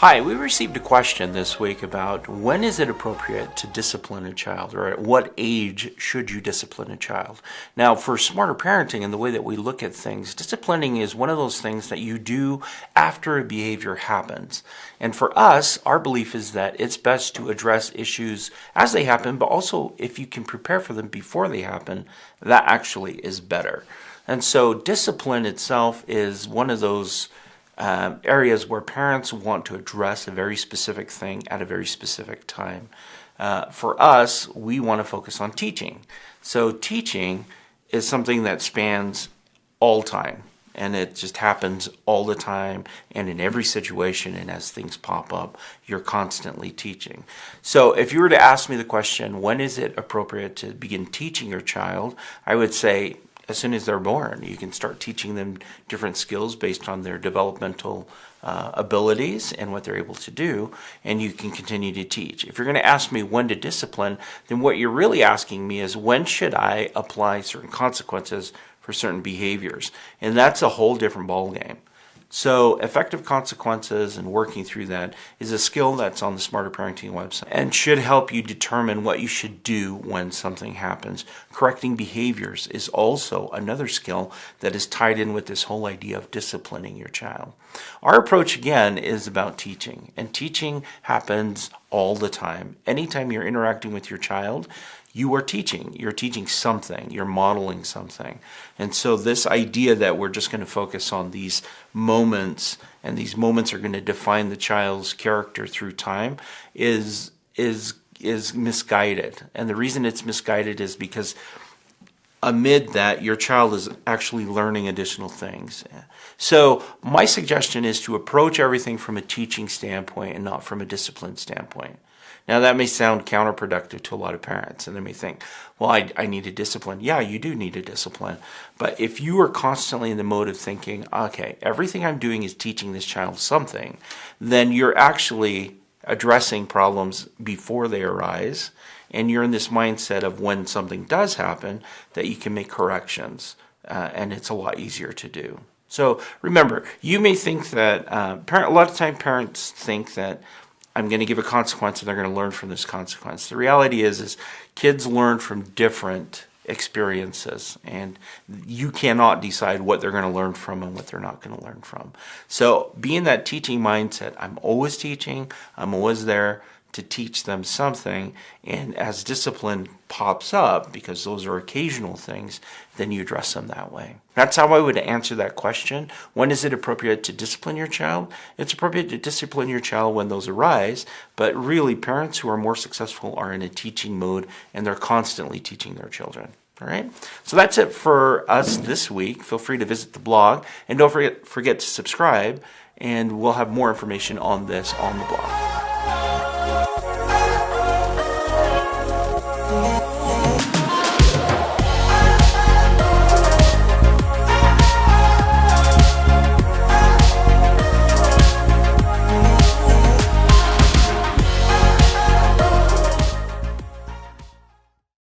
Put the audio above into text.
Hi, we received a question this week about when is it appropriate to discipline a child, or at what age should you discipline a child? Now, for smarter parenting and the way that we look at things, disciplining is one of those things that you do after a behavior happens. And for us, our belief is that it's best to address issues as they happen, but also if you can prepare for them before they happen, that actually is better. And so discipline itself is one of those areas where parents want to address a very specific thing at a very specific time. For us, we want to focus on teaching. So teaching is something that spans all time, and it just happens all the time and in every situation, and as things pop up, you're constantly teaching. So if you were to ask me the question, when is it appropriate to begin teaching your child, I would say as soon as they're born. You can start teaching them different skills based on their developmental abilities and what they're able to do, and you can continue to teach. If you're going to ask me when to discipline, then what you're really asking me is when should I apply certain consequences for certain behaviors? And that's a whole different ballgame. So effective consequences and working through that is a skill that's on the Smarter Parenting website and should help you determine what you should do when something happens. Correcting behaviors is also another skill that is tied in with this whole idea of disciplining your child. Our approach, again, is about teaching, and teaching happens all the time. Anytime you're interacting with your child, you are teaching. You're teaching something. You're modeling something. And so this idea that we're just going to focus on these moments, and these moments are going to define the child's character through time, is misguided. And the reason it's misguided is because amid that, your child is actually learning additional things. So my suggestion is to approach everything from a teaching standpoint and not from a discipline standpoint. Now, that may sound counterproductive to a lot of parents, and they may think, well, I need a discipline. Yeah, you do need a discipline. But if you are constantly in the mode of thinking, okay, everything I'm doing is teaching this child something, then you're actually addressing problems before they arise, and you're in this mindset of when something does happen that you can make corrections, and it's a lot easier to do. So remember, you may think that, a lot of time parents think that I'm going to give a consequence and they're going to learn from this consequence. The reality is kids learn from different experiences, and you cannot decide what they're going to learn from and what they're not going to learn from. So be in that teaching mindset. I'm always teaching. I'm always there to teach them something, and as discipline pops up, because those are occasional things, then you address them that way. That's how I would answer that question. When is it appropriate to discipline your child? It's appropriate to discipline your child when those arise, but really parents who are more successful are in a teaching mode, and they're constantly teaching their children. All right, so that's it for us this week. Feel free to visit the blog, and don't forget to subscribe, and we'll have more information on this on the blog.